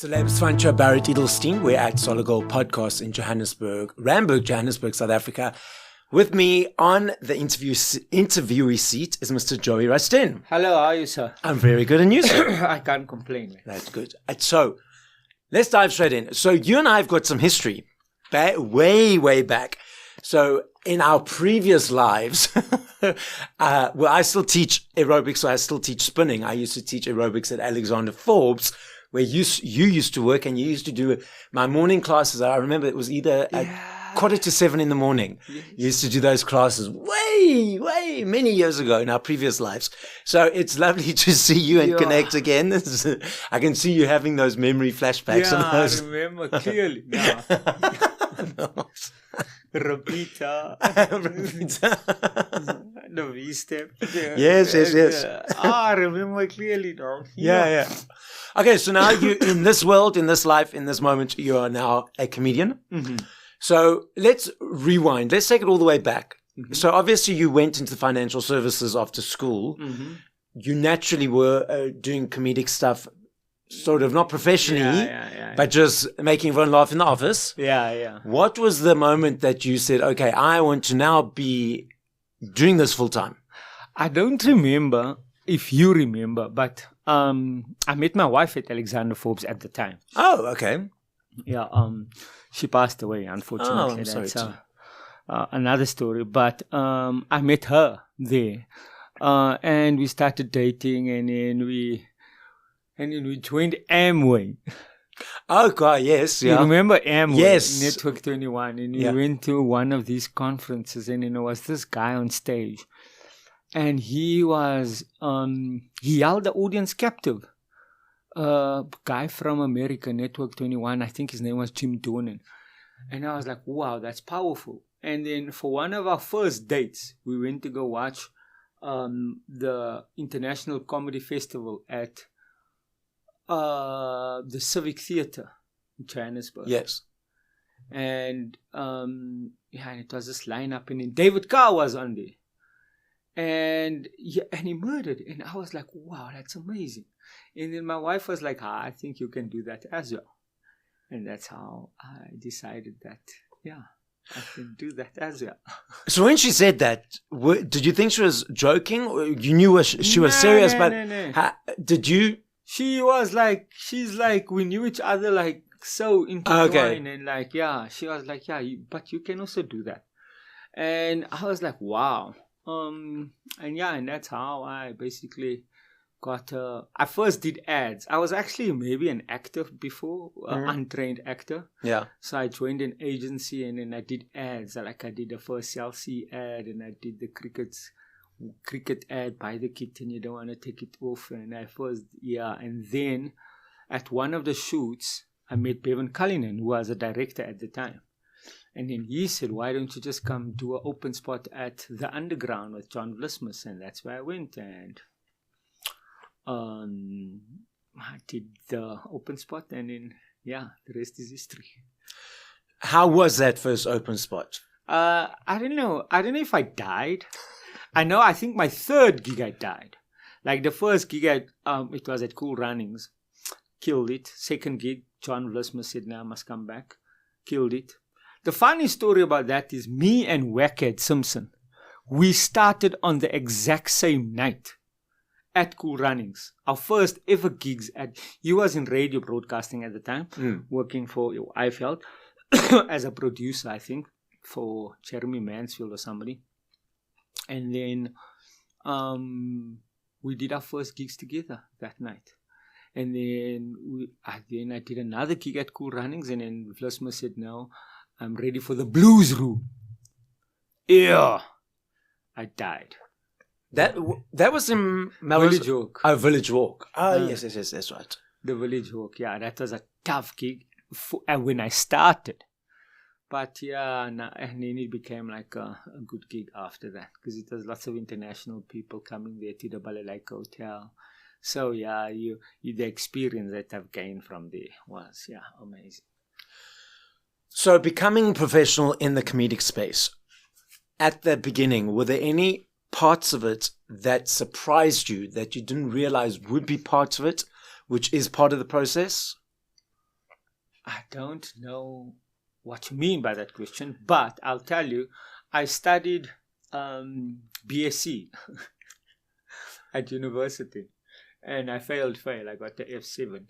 Celeb Savant, Barrett Edelstein. We're at Solid Gold Podcast in Johannesburg, Randburg, Johannesburg, South Africa. With me on the interviewee seat is Mr. Joey Rasdien. Hello, how are you, sir? I'm very good, and you, sir? I can't complain. That's good. So, let's dive straight in. So, you and I have got some history, way back. So, in our previous lives, well, I still teach aerobics, so I still teach spinning. I used to teach aerobics at Alexander Forbes, where you used to work, and you used to do my morning classes. I remember it was either at 6:45 in the morning. Yes. You used to do those classes way many years ago in our previous lives. So it's lovely to see you and connect again. I can see you having those memory flashbacks. Yeah, I remember clearly now. Repeater. The V-step. Yes. I remember clearly now. Yeah. Okay, so now you in this world, in this life, in this moment, you are now a comedian. Mm-hmm. So let's rewind. Let's take it all the way back. Mm-hmm. So obviously you went into financial services after school. Mm-hmm. You naturally were doing comedic stuff, sort of not professionally, but just making everyone laugh in the office. Yeah. What was the moment that you said, okay, I want to now be doing this full time? I don't remember if you remember, but I met my wife at Alexander Forbes at the time. Oh, okay. Yeah, she passed away, unfortunately. Oh, I'm sorry. That's another story. But I met her there, and we started dating, and then we joined Amway. Oh God, yes. You remember Amway? Yes. Network 21, and we went to one of these conferences, and there was this guy on stage, and he was he held the audience captive. Guy from America, Network 21, I think his name was Jim Dornan. And I was like, wow, that's powerful. And then for one of our first dates, we went to go watch the International Comedy Festival at the Civic Theatre in Johannesburg. Yes. And and it was this lineup, and then David Carr was on there. And he murdered. And I was like, wow, that's amazing. And then my wife was like, I think you can do that as well. And that's how I decided that, I can do that as well. So when she said that, did you think she was joking? Or you knew she was serious, but no. Did you? She's like, we knew each other like so intertwined. Okay. And she was like, but you can also do that. And I was like, wow. And that's how I basically got. I first did ads. I was actually maybe an actor before, untrained actor. Yeah. So I joined an agency, and then I did ads. Like I did the first Chelsea ad, and I did the cricket ad, buy the kit and you don't want to take it off. And and then at one of the shoots, I met Bevan Cullinan, who was a director at the time. And then he said, why don't you just come do an open spot at the Underground with John Vlismus? And that's where I went. And I did the open spot. And then, the rest is history. How was that first open spot? I don't know. I don't know if I died. I think my third gig I died. Like the first gig, it was at Cool Runnings. Killed it. Second gig, John Vlismus said, I must come back. Killed it. The funny story about that is me and Wackhead Simpson, we started on the exact same night at Cool Runnings. Our first ever gigs he was in radio broadcasting at the time, working for Eiffel as a producer, I think, for Jeremy Mansfield or somebody. And then we did our first gigs together that night. And then I did another gig at Cool Runnings, and then Vlismus said, no, I'm ready for the blues room. Yeah. I died. That was in Village Walk. Oh, Village Walk. Oh, yes, that's right. The Village Walk, that was a tough gig when I started. But and then it became like a good gig after that, because it was lots of international people coming there to the Balalaika Hotel. So the experience that I've gained from there was amazing. So becoming professional in the comedic space, at the beginning, were there any parts of it that surprised you that you didn't realize would be parts of it, which is part of the process? I don't know what you mean by that question, but I'll tell you, I studied BSc at university, and I failed. I got the F7.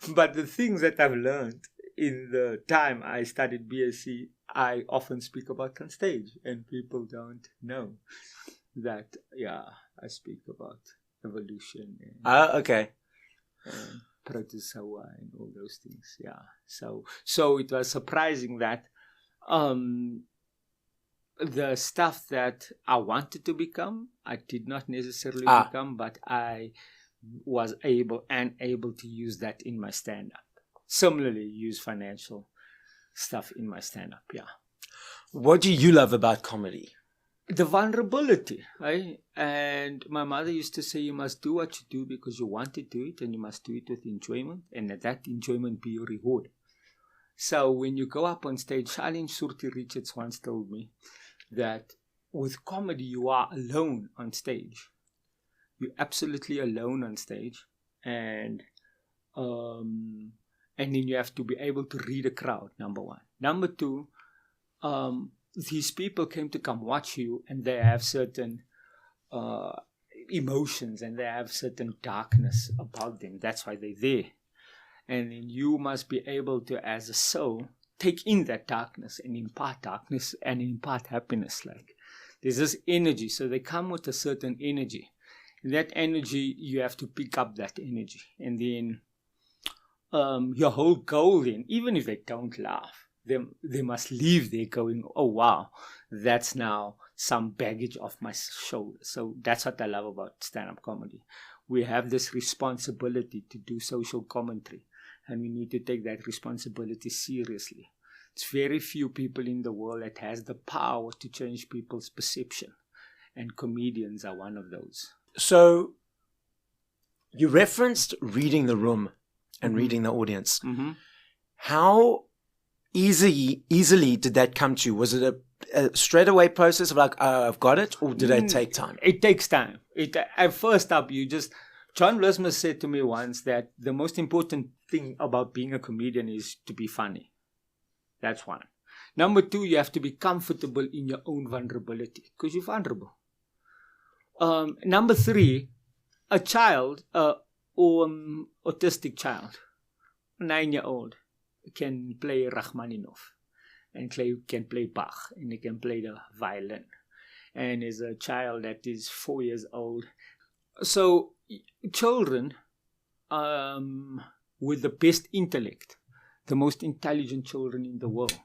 But the things that I've learned in the time I studied BSc, I often speak about on stage, and people don't know that. Yeah, I speak about evolution and, Okay. and protozoa and all those things. Yeah, so it was surprising that the stuff that I wanted to become, I did not necessarily become, but I was able to use that in my stand-up. Similarly, use financial stuff in my stand-up. Yeah. What do you love about comedy? The vulnerability, right? And my mother used to say, you must do what you do because you want to do it, and you must do it with enjoyment, and that enjoyment be your reward. So when you go up on stage, Charlene Surti Richards once told me that with comedy, you are alone on stage. You're absolutely alone on stage, and then you have to be able to read a crowd, number one. Number two, these people came to come watch you, and they have certain emotions, and they have certain darkness about them. That's why they're there. And then you must be able to, as a soul, take in that darkness and impart happiness. Like, there's this energy, so they come with a certain energy. That energy, you have to pick up that energy. And then your whole goal then, even if they don't laugh, they must leave there going, oh wow, that's now some baggage off my shoulder. So that's what I love about stand-up comedy. We have this responsibility to do social commentary, and we need to take that responsibility seriously. It's very few people in the world that has the power to change people's perception, and comedians are one of those. So you referenced reading the room and reading the audience. Mm-hmm. How easily did that come to you? Was it a straightaway process of like, I've got it, or did it take time? It takes time. At first up, John Lesmer said to me once that the most important thing about being a comedian is to be funny. That's one. Number two, you have to be comfortable in your own vulnerability because you're vulnerable. Number three, a child, or autistic child, 9-year-old, can play Rachmaninoff and can play Bach, and he can play the violin, and is a child that is 4 years old. So children with the best intellect, the most intelligent children in the world,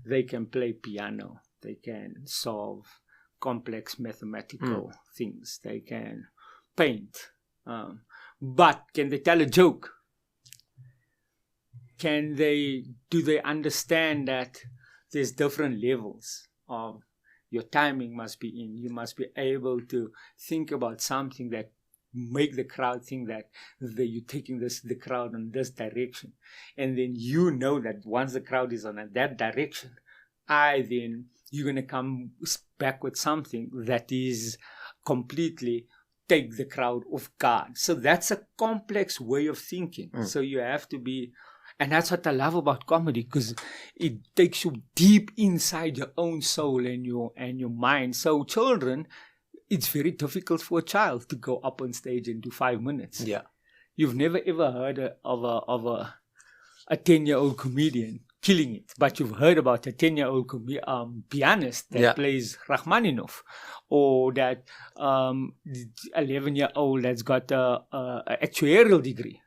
they can play piano, they can solve complex mathematical things, they can paint, but can they tell a joke? Do they understand that there's different levels of your timing must be in? You must be able to think about something that make the crowd think that you're taking the crowd in this direction. And then you know that once the crowd is on that direction, then you're going to come back with something that is completely take the crowd off guard. So that's a complex way of thinking. So you have to be... And that's what I love about comedy, because it takes you deep inside your own soul and your mind. So children, it's very difficult for a child to go up on stage and do 5 minutes. Yeah, you've never ever heard of a 10-year-old comedian killing it, but you've heard about a 10-year-old pianist that plays Rachmaninoff, or that 11-year-old that's got a actuarial degree.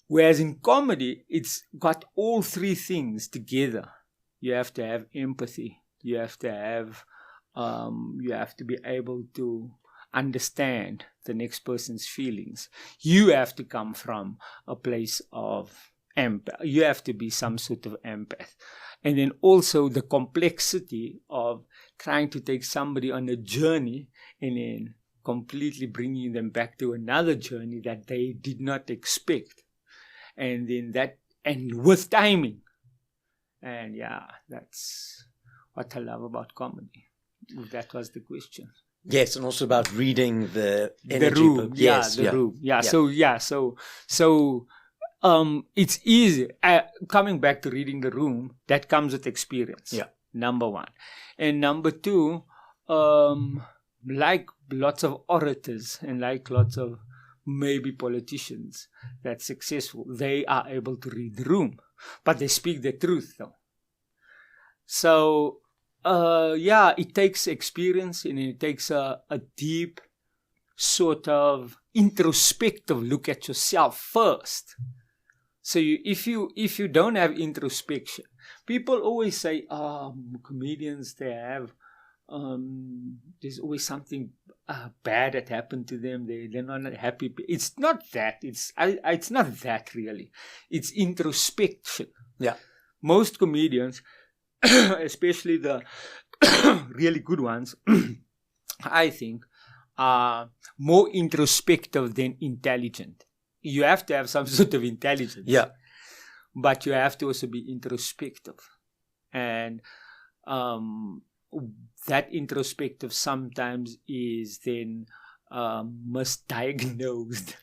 Whereas in comedy, it's got all three things together. You have to have empathy. You have to be able to understand the next person's feelings. You have to come from a place of empath. You have to be some sort of empath. And then also the complexity of trying to take somebody on a journey and then completely bringing them back to another journey that they did not expect. And then and with timing. And that's what I love about comedy. If that was the question. Yes, and also about reading the energy. The room. The room. So it's easy. Coming back to reading the room, that comes with experience. Yeah. Number one. And number two, like lots of orators and like lots of maybe politicians that's successful, they are able to read the room, but they speak the truth though. So, it takes experience, and it takes a deep sort of introspective look at yourself first. So if you don't have introspection, people always say, comedians, they have, there's always something bad that happened to them. They're not happy. It's not that. It's not that really. It's introspection. Yeah. Most comedians, especially the really good ones, I think, are more introspective than intelligent. You have to have some sort of intelligence. Yeah. But you have to also be introspective. And that introspective sometimes is then misdiagnosed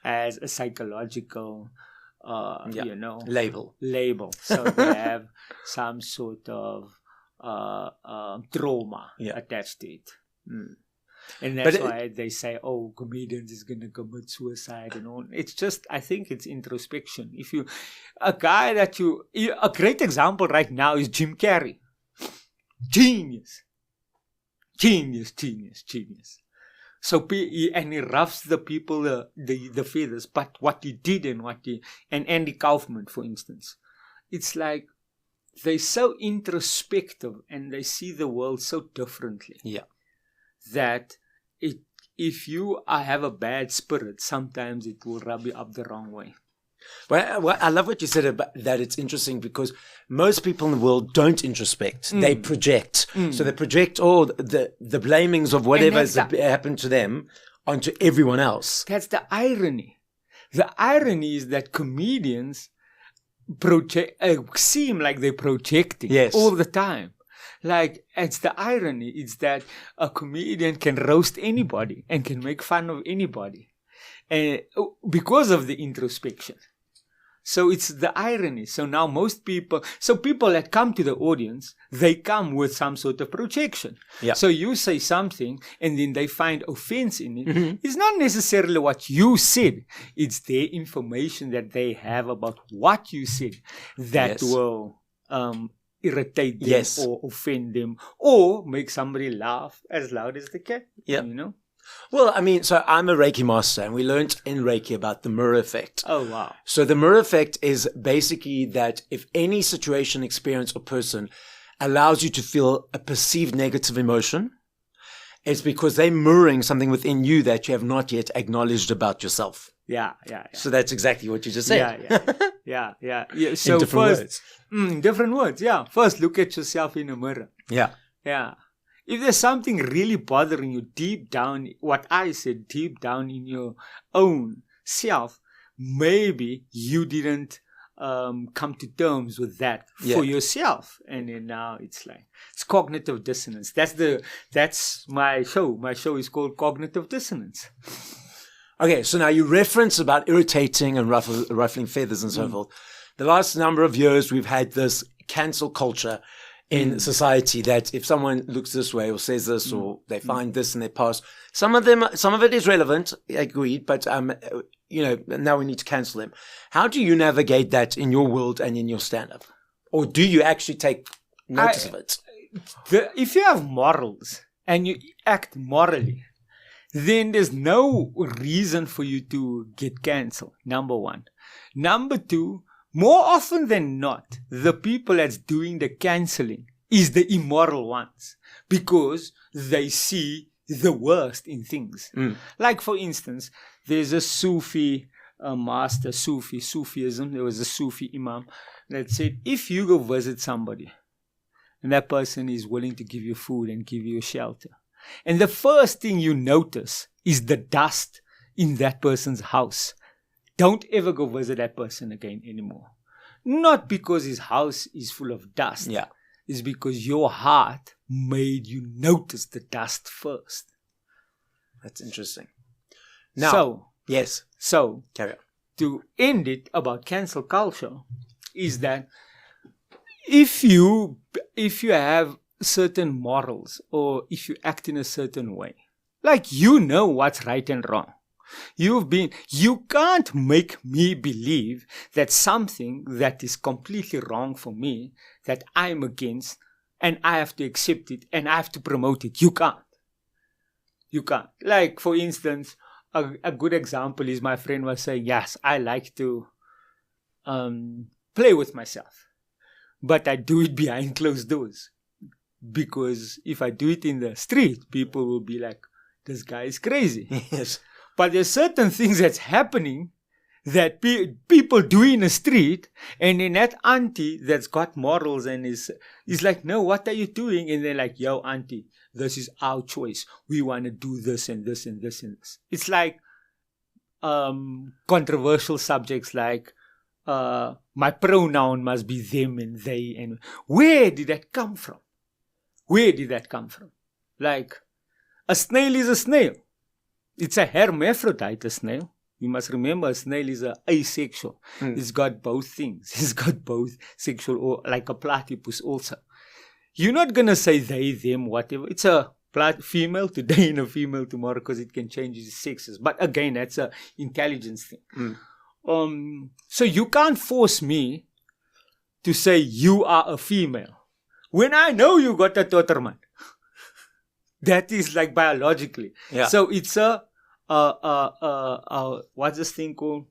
as a psychological label. So they have some sort of trauma attached to it. And that's why they say, comedians is going to commit suicide and all. It's just, I think it's introspection. A great example right now is Jim Carrey. Genius. So, and he roughs the people, the feathers, but what he did and Andy Kaufman, for instance, it's like they're so introspective and they see the world so differently. Yeah. That if you have a bad spirit, sometimes it will rub you up the wrong way. Well, I love what you said about that. It's interesting because most people in the world don't introspect. They project. So they project all the blamings of whatever has happened to them onto everyone else. That's the irony. The irony is that comedians seem like they're projecting all the time. Like, it's the irony. It's that a comedian can roast anybody and can make fun of anybody because of the introspection. So it's the irony. So now people that come to the audience, they come with some sort of projection. Yeah. So you say something and then they find offense in it. Mm-hmm. It's not necessarily what you said. It's their information that they have about what you said that will irritate them or offend them or make somebody laugh as loud as they can. Yeah. You know? Well, I mean, so I'm a Reiki master and we learned in Reiki about the mirror effect. Oh, wow. So the mirror effect is basically that if any situation, experience or person allows you to feel a perceived negative emotion, it's because they're mirroring something within you that you have not yet acknowledged about yourself. Yeah. So that's exactly what you just said. Yeah. So in different words. Different words, yeah. First, look at yourself in a mirror. Yeah. If there's something really bothering you deep down, what I said, deep down in your own self, maybe you didn't come to terms with that for yourself. And then now it's cognitive dissonance. That's my show. My show is called Cognitive Dissonance. Okay, so now you reference about irritating and ruffling feathers and so forth. The last number of years, we've had this cancel culture in society that if someone looks this way or says this or they find this in their past, some of it is relevant, agreed, but now we need to cancel them. How do you navigate that in your world and in your stand-up? Or do you actually take notice of it? If you have morals and you act morally, then there's no reason for you to get cancelled, number one. Number two, more often than not, the people that's doing the cancelling is the immoral ones because they see the worst in things. Like, for instance, there's a Sufi master, Sufism. There was a Sufi imam that said, if you go visit somebody and that person is willing to give you food and give you shelter, and the first thing you notice is the dust in that person's house, don't ever go visit that person again anymore. Not because his house is full of dust. Yeah. It's because your heart made you notice the dust first. That's interesting. Now, So, carry on. to end it about cancel culture is that if you have certain morals or if you act in a certain way, like you know what's right and wrong. You can't make me believe that something that is completely wrong for me, that I'm against, and I have to accept it and I have to promote it. You can't. You can't. Like, for instance, a good example is my friend was saying, yes, I like to play with myself, but I do it behind closed doors. Because if I do it in the street, people will be like, this guy is crazy. Yes. But there's certain things that's happening that people do in the street, and then that auntie that's got morals and is like, no, what are you doing? And they're like, yo, auntie, this is our choice. We want to do this and this and this and this. It's like controversial subjects like my pronoun must be them and they. And where did that come from? Where did that come from? Like, a snail is a snail. It's a hermaphrodite, a snail. You must remember, a snail is asexual. It's got both things. It's got both sexual, or like a platypus also. You're not going to say they, them, whatever. It's a female today and a female tomorrow because it can change its sexes. But again, that's an intelligence thing. So you can't force me to say you are a female when I know you got a totterman. That is like biologically. Yeah. So it's a what's this thing called?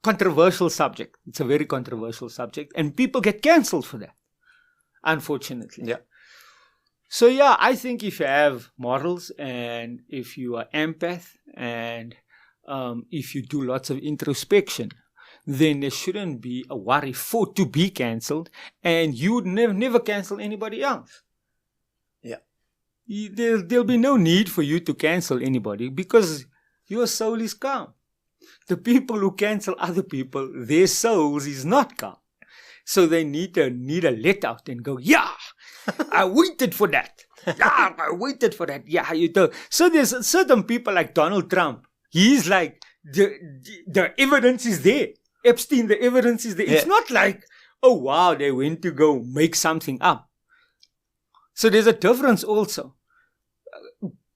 Controversial subject. It's a very controversial subject, and people get cancelled for that, unfortunately. Yeah. So yeah, I think if you have morals and if you are empath and if you do lots of introspection, then there shouldn't be a worry for to be cancelled, and you would never cancel anybody else. Yeah. There'll be no need for you to cancel anybody because your soul is calm. The people who cancel other people, their souls is not calm. So they need a let out and go, yeah, I waited for that. Yeah, I waited for that. Yeah, you do. So there's certain people like Donald Trump. He's like, the evidence is there. Epstein, the evidence is there. Yeah. It's not like, oh wow, they went to go make something up. So there's a difference also.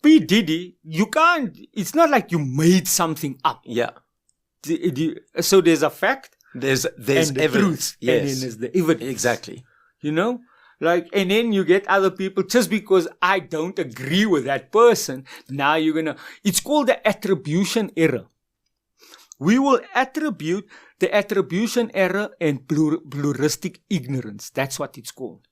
P. Diddy, you can't, it's not like you made something up. Yeah. So there's a fact. There's and the evidence. Truth, yes. And then there's the evidence. Exactly. You know? Like, and then you get other people, just because I don't agree with that person, now you're going to, it's called the attribution error. We will attribute the attribution error and pluralistic ignorance. That's what it's called.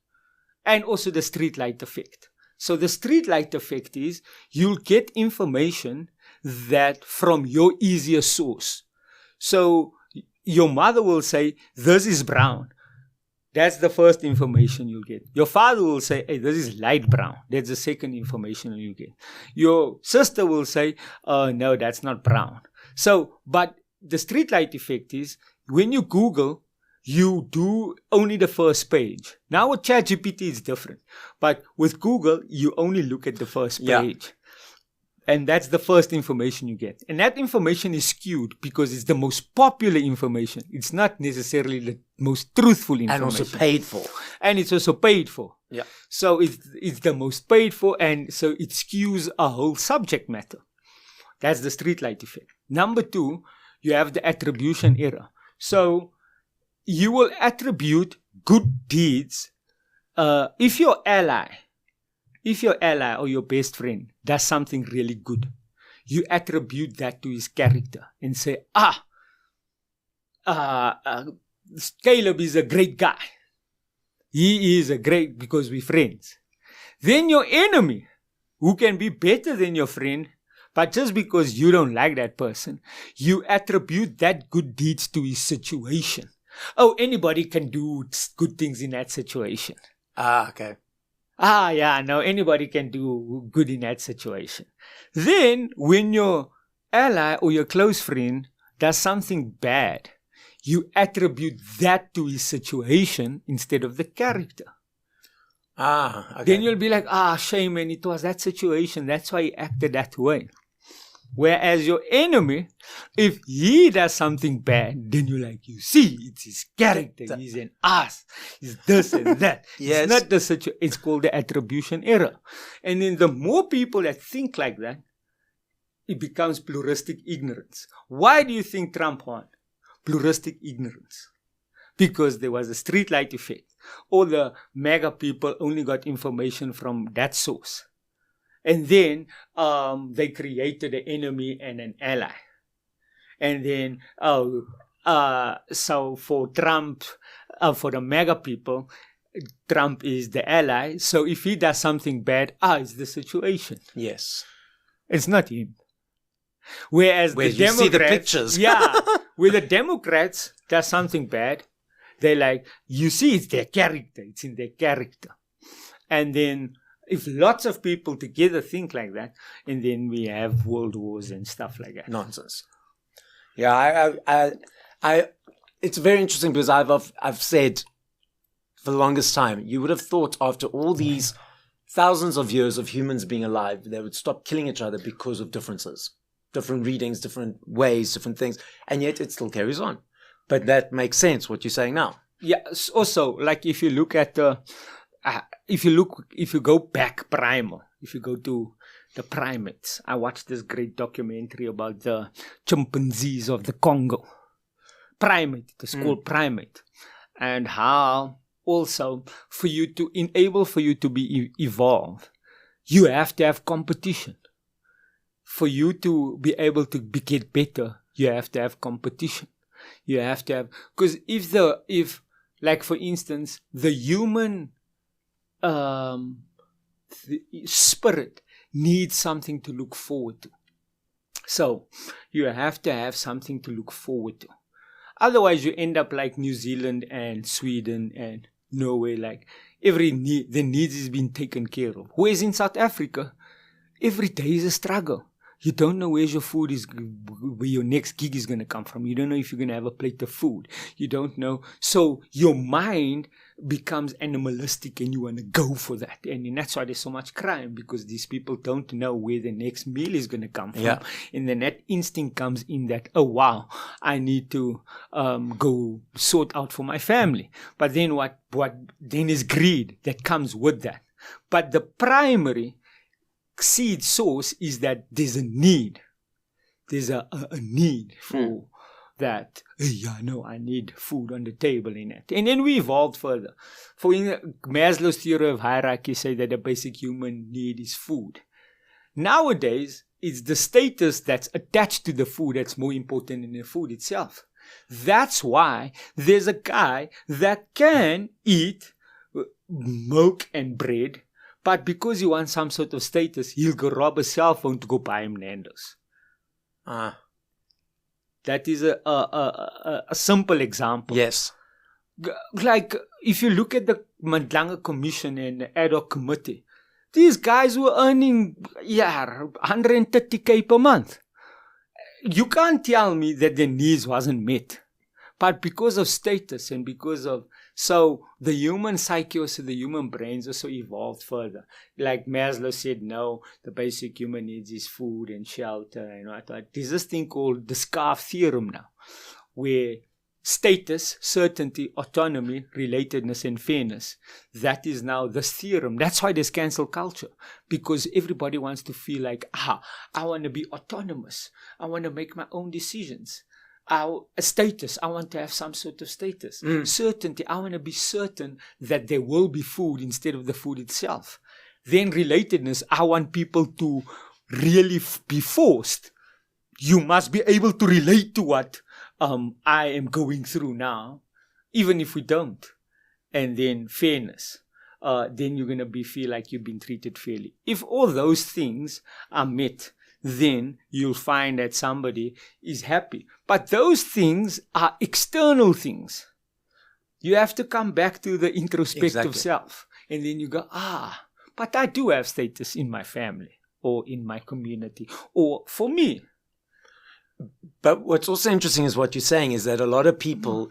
And also the streetlight effect. So the streetlight effect is you'll get information that from your easier source. So your mother will say, this is brown. That's the first information you'll get. Your father will say, hey, this is light brown. That's the second information you get. Your sister will say, no, that's not brown. So, but the streetlight effect is when you Google, you do only the first page. Now with ChatGPT it's different. But with Google, you only look at the first page. Yeah. And that's the first information you get. And that information is skewed because it's the most popular information. It's not necessarily the most truthful information. And also paid for. And it's also paid for. Yeah. So it's the most paid for, and so it skews a whole subject matter. That's the streetlight effect. Number 2, you have the attribution error. So you will attribute good deeds if your ally or your best friend does something really good, you attribute that to his character and say, Caleb is a great guy. He is a great, because we're friends. Then your enemy, who can be better than your friend, but just because you don't like that person, you attribute that good deeds to his situation. Oh, anybody can do good things in that situation. Okay. No, anybody can do good in that situation. Then, when your ally or your close friend does something bad, you attribute that to his situation instead of the character. Okay. Then you'll be like, shame, and it was that situation. That's why he acted that way. Whereas your enemy, if he does something bad, then you're like, you see, it's his character. He's an ass. He's this and that. Yes. It's not the situation. It's called the attribution error. And then the more people that think like that, it becomes pluralistic ignorance. Why do you think Trump won? Pluralistic ignorance. Because there was a streetlight effect. All the MAGA people only got information from that source. And then they created an enemy and an ally. And then, so for Trump, for the MAGA people, Trump is the ally. So if he does something bad, it's the situation. Yes. It's not him. Whereas Where the you Democrats, see the pictures. yeah, where the Democrats does something bad, they're like, you see, it's their character. It's in their character. And then if lots of people together think like that, and then we have world wars and stuff like that. Nonsense. Yeah, I it's very interesting because I've said for the longest time, you would have thought after all these thousands of years of humans being alive, they would stop killing each other because of differences, different readings, different ways, different things, and yet it still carries on. But that makes sense, what you're saying now. Yeah, also, like if you look at the, if you go back primal, if you go to the primates, I watched this great documentary about the chimpanzees of the Congo. Primate, it's called primate. And how also for you to be evolve, you have to have competition. For you to be able to get better, you have to have competition. You have to have, because if like for instance, the human the spirit needs something to look forward to. So you have to have something to look forward to. Otherwise, you end up like New Zealand and Sweden and Norway, like the needs is being taken care of. Whereas in South Africa, every day is a struggle. You don't know where your next gig is going to come from. You don't know if you're going to have a plate of food. You don't know. So your mind becomes animalistic and you want to go for that. And that's why there's so much crime, because these people don't know where the next meal is going to come from. Yeah. And then that instinct comes in that, oh, wow, I need to go sort out for my family. But then what then is greed that comes with that. But the primary seed source is that there's a need. There's a need for that. I need food on the table in it. And then we evolved further. For Maslow's theory of hierarchy say that the basic human need is food. Nowadays, it's the status that's attached to the food that's more important than the food itself. That's why there's a guy that can eat milk and bread, but because he wants some sort of status, he'll go rob a cell phone to go buy him Nando's. That is a simple example. Yes. Like, if you look at the Mandlanga Commission and the ad hoc committee, these guys were earning 130K per month. You can't tell me that their needs wasn't met. But because of status and because of... So the human psyche, also the human brains also evolved further. Like Maslow said, no, the basic human needs is food and shelter. And I thought, there's this thing called the scarf theorem now, where status, certainty, autonomy, relatedness, and fairness, that is now this theorem. That's why there's cancel culture, because everybody wants to feel like, I want to be autonomous. I want to make my own decisions. Status, I want to have some sort of status. Certainty, I want to be certain that there will be food instead of the food itself. Then relatedness, I want people to really be forced. You must be able to relate to what I am going through now, even if we don't. And then fairness, then you're going to feel like you've been treated fairly. If all those things are met, then you'll find that somebody is happy. But those things are external things. You have to come back to the introspective self. And then you go, but I do have status in my family or in my community or for me. But what's also interesting is what you're saying is that a lot of people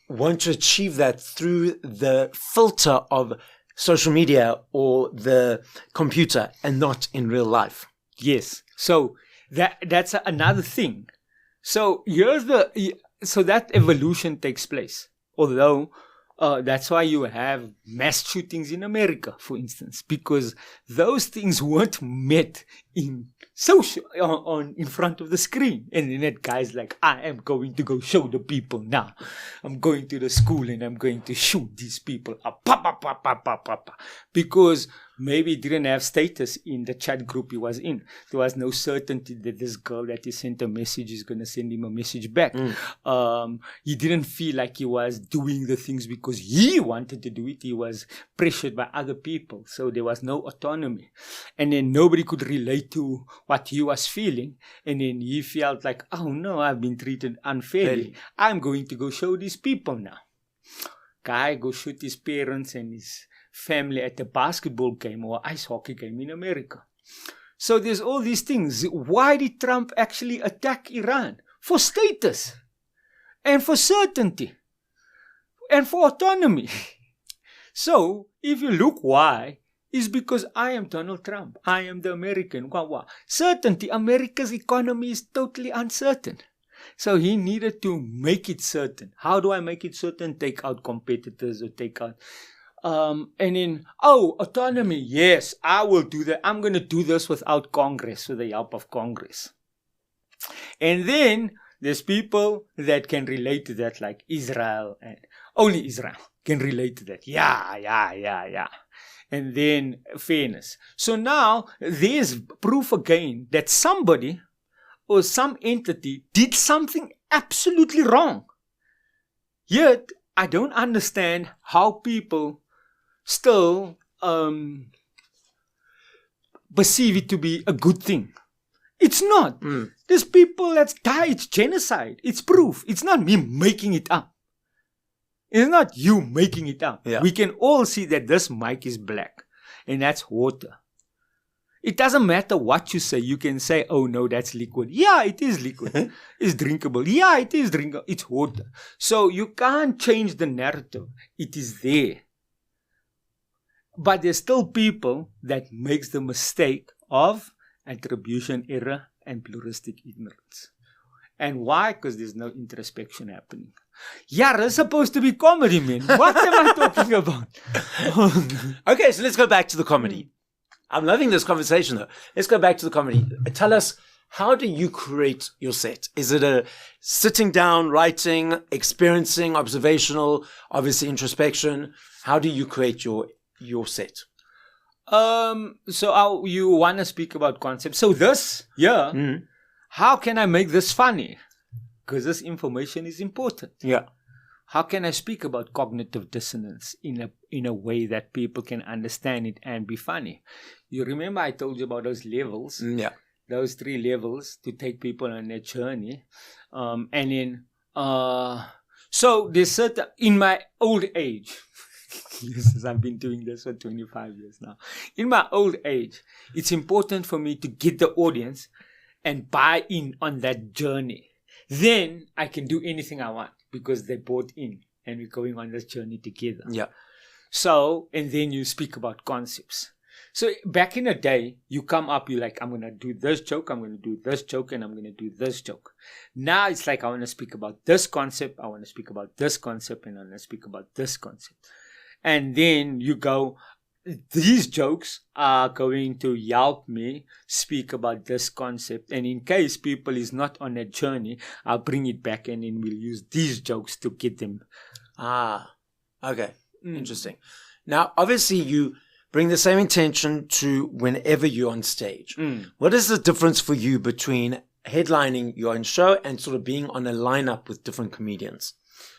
want to achieve that through the filter of social media or the computer and not in real life. Yes. So That's another thing. So so that evolution takes place. Although that's why you have mass shootings in America, for instance, because those things weren't met in in front of the screen. And then that guy's like, I am going to go show the people now. I'm going to the school and I'm going to shoot these people up. Because maybe he didn't have status in the chat group he was in. There was no certainty that this girl that he sent a message is going to send him a message back. He didn't feel like he was doing the things because he wanted to do it. He was pressured by other people. So there was no autonomy. And then nobody could relate to what he was feeling. And then he felt like, oh no, I've been treated unfairly. I'm going to go show these people now. Guy go shoot his parents and his family at a basketball game or ice hockey game in America. So there's all these things. Why did Trump actually attack Iran? For status and for certainty and for autonomy. So if you look why, it's because I am Donald Trump. I am the American. Certainty. America's economy is totally uncertain. So he needed to make it certain. How do I make it certain? Take out competitors or take out... and then, autonomy. Yes, I will do that. I'm going to do this without Congress, with the help of Congress. And then there's people that can relate to that, like Israel, and only Israel can relate to that. Yeah. And then fairness. So now there's proof again that somebody or some entity did something absolutely wrong. Yet, I don't understand how people still perceive it to be a good thing. It's not. There's people that die. It's genocide. It's proof. It's not me making it up. It's not you making it up. Yeah. We can all see that this mic is black. And that's water. It doesn't matter what you say. You can say, oh no, that's liquid. Yeah, it is liquid. It's drinkable. Yeah, it is drinkable. It's water. So you can't change the narrative. It is there. But there's still people that makes the mistake of attribution error and pluralistic ignorance. And why? Because there's no introspection happening. Yeah, it's supposed to be comedy, man. What am I talking about? Okay, so let's go back to the comedy. I'm loving this conversation, though. Let's go back to the comedy. Tell us, how do you create your set? Is it a sitting down, writing, experiencing, observational, obviously introspection? How do you create your set? So you want to speak about concepts. So this, how can I make this funny? Because this information is important. Yeah. How can I speak about cognitive dissonance in a way that people can understand it and be funny? You remember I told you about those levels? Yeah. Those 3 levels to take people on their journey. And then, so there's certain, in my old age, yes, I've been doing this for 25 years now. In my old age, it's important for me to get the audience and buy in on that journey. Then I can do anything I want because they bought in and we're going on this journey together. Yeah. So, and then you speak about concepts. So back in the day, you come up, you're like, I'm going to do this joke, I'm going to do this joke, and I'm going to do this joke. Now it's like, I want to speak about this concept, I want to speak about this concept, and I want to speak about this concept. And then you go, these jokes are going to help me speak about this concept. And in case people is not on a journey, I'll bring it back and then we'll use these jokes to get them. Okay. Interesting. Now, obviously, you bring the same intention to whenever you're on stage. What is the difference for you between headlining your own show and sort of being on a lineup with different comedians?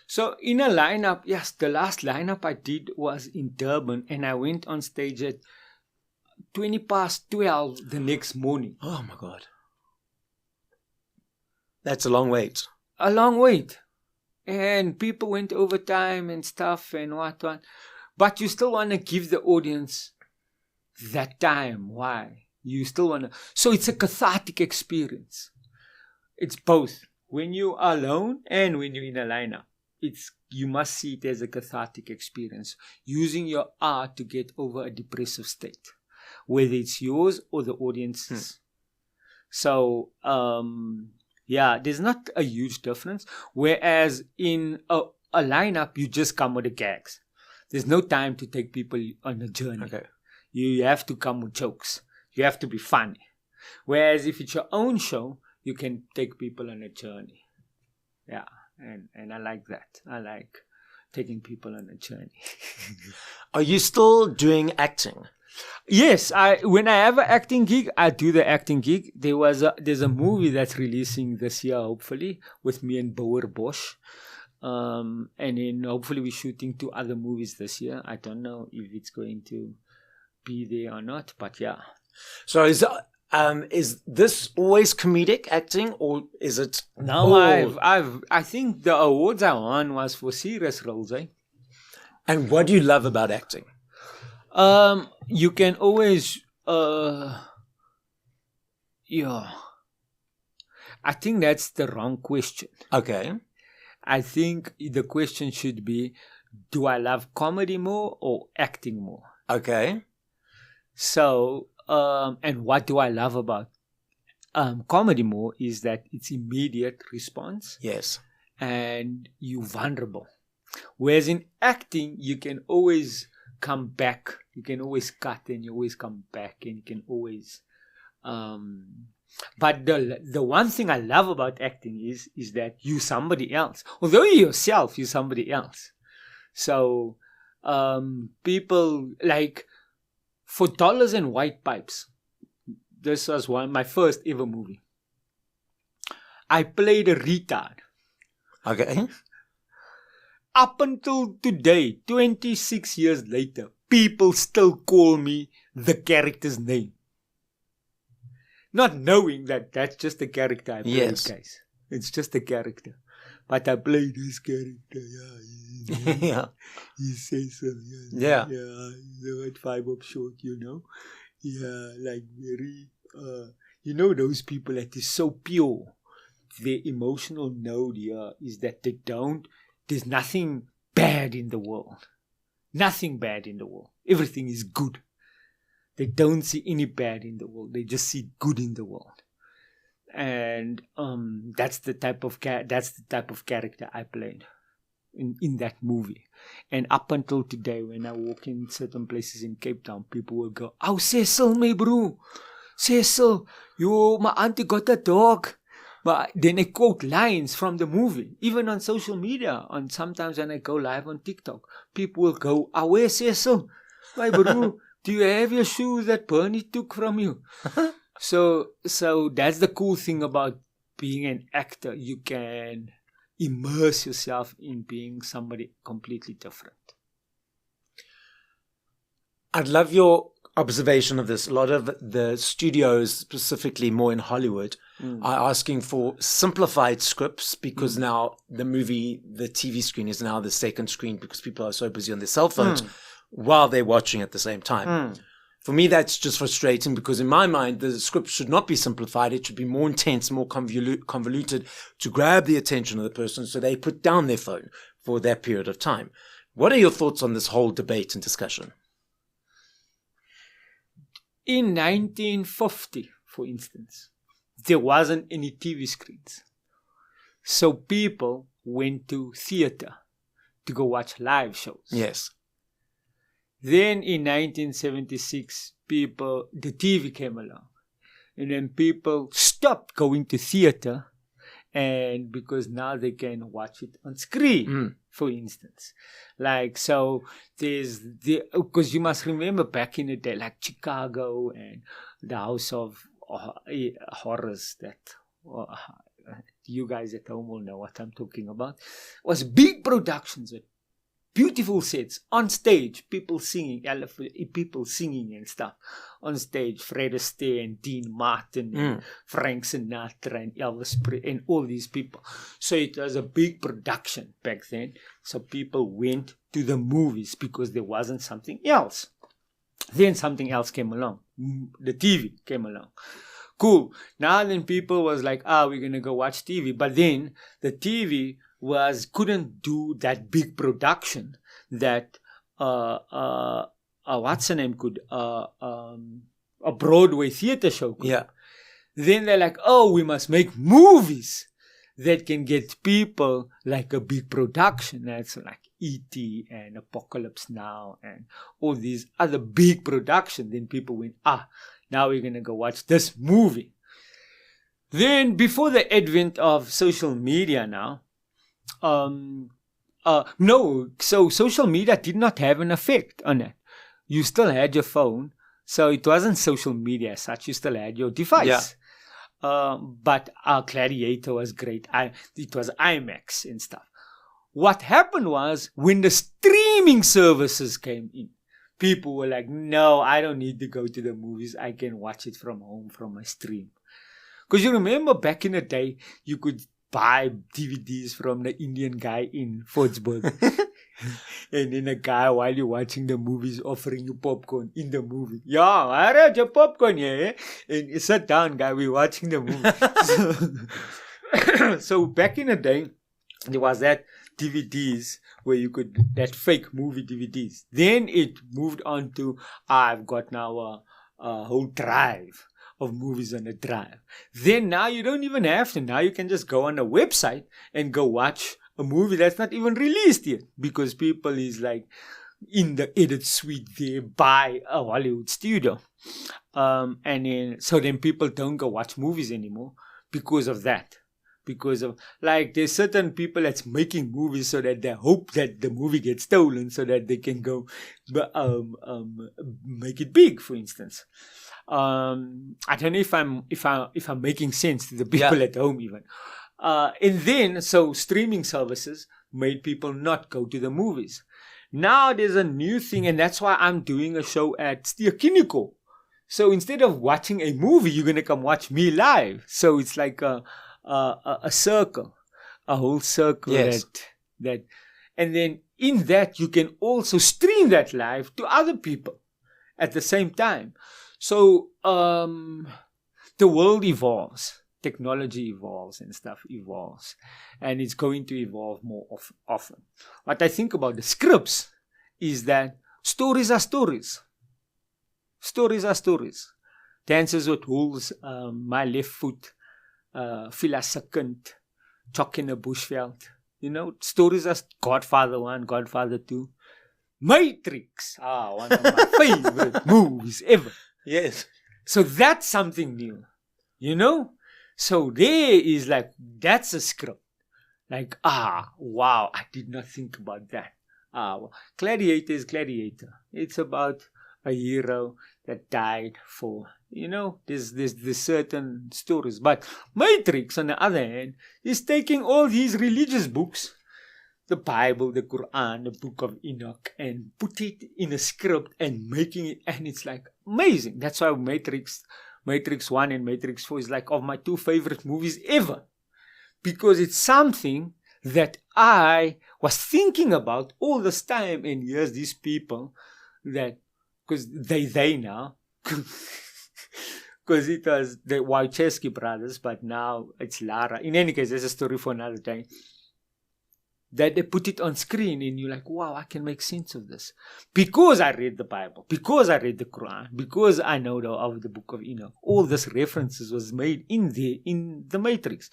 So in a lineup, yes, the last lineup I did was in Durban and I went on stage at 12:20 the next morning. Oh my God. That's a long wait. A long wait. And people went overtime and stuff and what. But you still want to give the audience that time. Why? You still want to. So it's a cathartic experience. It's both. When you're alone and when you're in a lineup. You must see it as a cathartic experience, using your art to get over a depressive state, whether it's yours or the audience's. So, there's not a huge difference. Whereas in a lineup, you just come with the gags. There's no time to take people on a journey. Okay. You have to come with jokes. You have to be funny. Whereas if it's your own show, you can take people on a journey. Yeah, and I like that. I like taking people on a journey. Are you still doing acting? Yes, when I have an acting gig, I do the acting gig. There's a movie that's releasing this year, hopefully, with me and Boer Bosch. And then hopefully we're shooting 2 other movies this year. I don't know if it's going to be there or not, but yeah. So is this always comedic acting, or is it? No, I think the awards I won was for serious roles, eh? And what do you love about acting? You can always, I think that's the wrong question. Okay. I think the question should be, do I love comedy more or acting more? Okay. So, and what do I love about comedy more is that it's immediate response. Yes. And you're vulnerable. Whereas in acting, you can always come back. You can always cut and you always come back, and you can always but the one thing I love about acting is that you're somebody else. Although you're yourself, you're somebody else. So people like For Dollars and White Pipes. This was my first ever movie. I played a retard. Okay. Up until today, 26 years later, people still call me the character's name. Not knowing that that's just a character I played, Yes. guys. It's just a character. But I played this character, Yeah. He says so, Yeah. The white five-up short, Yeah, like very, those people that is so pure. Their emotional note here is that there's nothing bad in the world. Nothing bad in the world. Everything is good. They don't see any bad in the world. They just see good in the world. And that's the type of character I played in that movie. And up until today, when I walk in certain places in Cape Town, people will go, "Oh, Cecil, my bro. Cecil, my auntie got a dog." But then I quote lines from the movie, even on social media. And sometimes when I go live on TikTok, people will go, "Ah, where's Cecil? My bro, do you have your shoes that Bernie took from you?" So that's the cool thing about being an actor. You can immerse yourself in being somebody completely different. I'd love your observation of this. A lot of the studios, specifically more in Hollywood, are asking for simplified scripts because now the TV screen is now the second screen because people are so busy on their cell phones while they're watching at the same time. For me, that's just frustrating because in my mind, the script should not be simplified. It should be more intense, more convoluted to grab the attention of the person so they put down their phone for that period of time. What are your thoughts on this whole debate and discussion? In 1950, for instance, there wasn't any TV screens. So people went to theater to go watch live shows. Yes. Then in 1976, the TV came along. And then people stopped going to theater, and because now they can watch it on screen, for instance. Like, so because you must remember back in the day, like Chicago and the House of Horrors, that you guys at home will know what I'm talking about, was big productions with beautiful sets on stage, people singing and stuff on stage. Fred Astaire and Dean Martin and Frank Sinatra and Elvis Presley and all these people. So it was a big production back then. So people went to the movies because there wasn't something else. Then something else came along. The TV came along. Cool. Now then people was like, we're going to go watch TV. But then the TV couldn't do that big production that what's the name could a Broadway theater show could. Yeah. Then they're like, oh, we must make movies that can get people like a big production. That's like E.T. and Apocalypse Now and all these other big productions. Then people went, now we're going to go watch this movie. Then before the advent of social media now, so social media did not have an effect on it. You still had your phone, so it wasn't social media as such. You still had your device. Yeah. But our Gladiator was great. It was IMAX and stuff. What happened was when the streaming services came in, people were like, no, I don't need to go to the movies. I can watch it from home, from my stream. Because you remember back in the day, you could buy DVDs from the Indian guy in Fortsburg. And then a guy, while you're watching the movies, offering you popcorn in the movie. Yeah, I had your popcorn here. And you sit down, guy, we're watching the movie. So back in the day, there was that DVDs where you could, that fake movie DVDs. Then it moved on to, I've got now a whole drive of movies on a drive. Then now you don't even have to. Now you can just go on a website and go watch a movie that's not even released yet, because people is like in the edit suite there by a Hollywood studio. And then people don't go watch movies anymore because of that. Because of, like, there's certain people that's making movies so that they hope that the movie gets stolen so that they can go make it big, for instance. I don't know if I'm making sense to the people at home even. And then, so streaming services made people not go to the movies. Now there's a new thing, and that's why I'm doing a show at Stiakiniko. So instead of watching a movie, you're going to come watch me live. So it's like a circle, a whole circle. Yes. that, and then in that, you can also stream that live to other people at the same time. So the world evolves. Technology evolves and stuff evolves, and it's going to evolve more often. What I think about the scripts is that stories are stories. Stories are stories. Dances with Wolves, My Left Foot, Second, Chalk in a Bushveld. You know, stories are Godfather 1, Godfather 2. Matrix, one of my favorite movies ever. Yes. So that's something new, you know? So there is like, that's a script. Like, wow, I did not think about that. Well, Gladiator is Gladiator. It's about a hero that died for, you know, there's certain stories. But Matrix, on the other hand, is taking all these religious books, the Bible, the Quran, the Book of Enoch, and put it in a script and making it, and it's like amazing. That's why Matrix 1 and Matrix 4 is like of my two favorite movies ever. Because it's something that I was thinking about all this time. And here's these people that, because they now, because it was the Wachowski brothers, but now it's Lara. In any case, there's a story for another time. That they put it on screen and you're like, wow, I can make sense of this. Because I read the Bible, because I read the Quran, because I know of the Book of Enoch. All this references was made in the Matrix.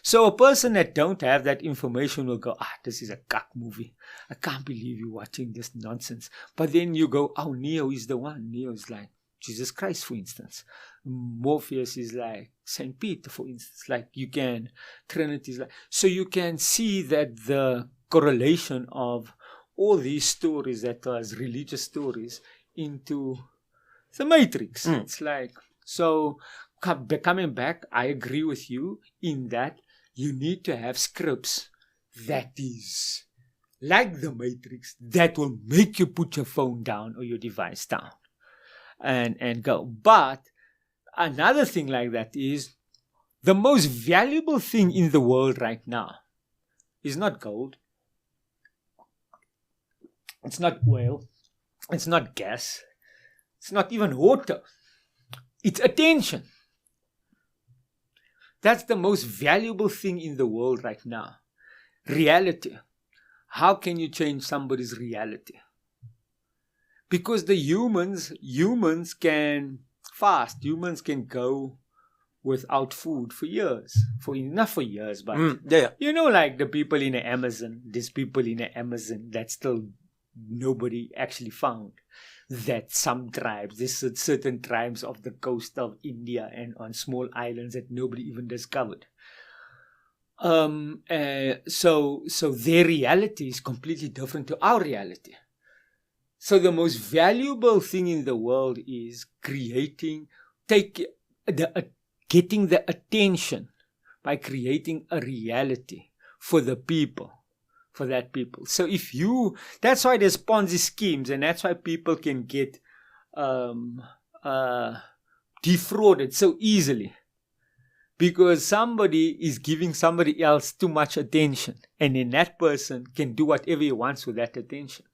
So a person that don't have that information will go, this is a cuck movie. I can't believe you're watching this nonsense. But then you go, Neo is the one. Neo is like Jesus Christ, for instance. Morpheus is like Saint Peter, for instance. Like Trinity is like, so you can see that the correlation of all these stories that was religious stories into the Matrix. It's like, so coming back, I agree with you in that you need to have scripts that is like the Matrix that will make you put your phone down or your device down and go. But another thing like that is the most valuable thing in the world right now is not gold. It's not oil. It's not gas. It's not even water. It's attention. That's the most valuable thing in the world right now. Reality. How can you change somebody's reality? Because the humans can fast. Humans can go without food for years. Not for years, but Yeah. you know, like the people in the Amazon, there's people in the Amazon that still nobody actually found. That some tribes, there's certain tribes of the coast of India and on small islands that nobody even discovered. So their reality is completely different to our reality. So the most valuable thing in the world is getting the attention by creating a reality for the people. For that people. So that's why there's Ponzi schemes, and that's why people can get defrauded so easily. Because somebody is giving somebody else too much attention, and then that person can do whatever he wants with that attention.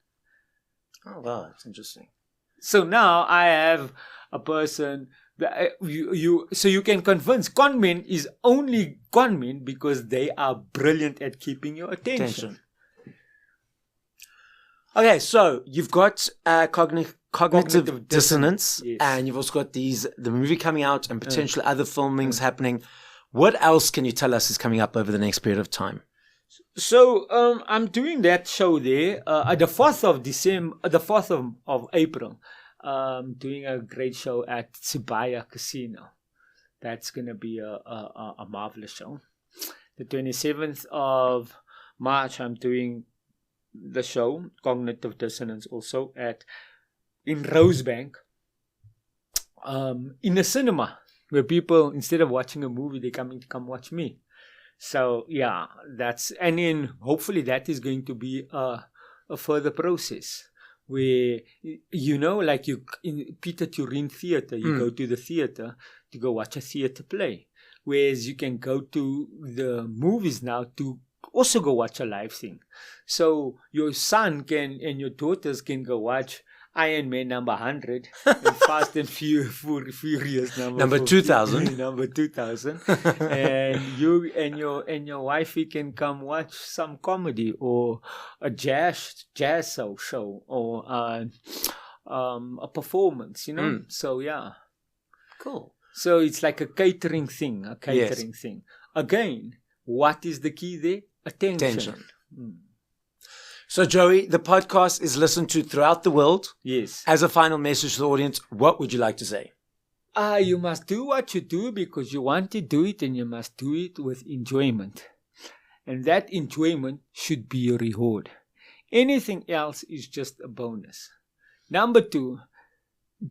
Oh, wow, that's interesting. So now I have a person that so you can convince conmen is only conmen because they are brilliant at keeping your attention. Okay, so you've got cognitive dissonance, yes. And you've also got the movie coming out and potentially other filmings happening. What else can you tell us is coming up over the next period of time? So I'm doing that show there at the 4th of April. Doing a great show at Sibaya Casino. That's going to be a marvelous show. The 27th of March, I'm doing the show, Cognitive Dissonance, also in Rosebank, in a cinema where people, instead of watching a movie, they come watch me. So yeah, and then hopefully that is going to be a further process where, like in Peter Turin Theatre, you go to the theatre to go watch a theatre play, whereas you can go to the movies now to also go watch a live thing. So your son and your daughters can go watch Iron Man number 100 and Fast and Furious number 2000. Number 2000. And you and your wifey can come watch some comedy or a jazz show or a performance, So yeah. Cool. So it's like a catering thing. Again, what is the key there? Attention. So, Joey, the podcast is listened to throughout the world. Yes. As a final message to the audience, what would you like to say? You must do what you do because you want to do it, and you must do it with enjoyment. And that enjoyment should be your reward. Anything else is just a bonus. Number 2,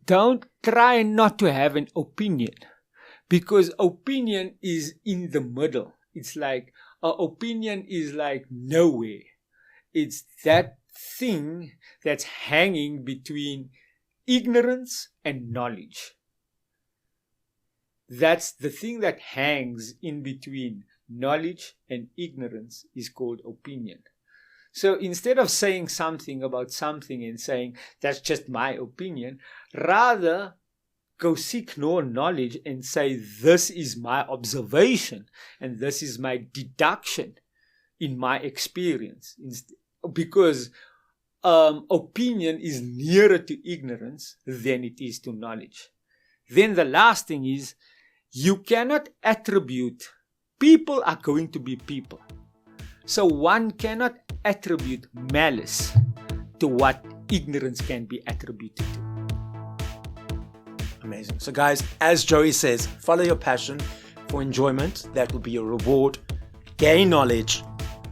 don't try not to have an opinion, because opinion is in the middle. It's like, opinion is like nowhere. It's that thing that's hanging between ignorance and knowledge. That's the thing that hangs in between knowledge and ignorance is called opinion. So instead of saying something about something and saying, that's just my opinion, rather go seek more knowledge and say, this is my observation and this is my deduction in my experience. Because opinion is nearer to ignorance than it is to knowledge. Then the last thing is, you cannot attribute, people are going to be people. So one cannot attribute malice to what ignorance can be attributed to. Amazing. So guys, as Joey says, follow your passion for enjoyment. That will be your reward. Gain knowledge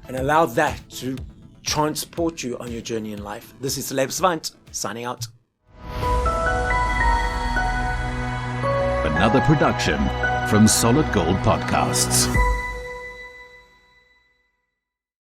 and allow that to transport you on your journey in life. This is Celeb Savant, signing out. Another production from Solid Gold Podcasts.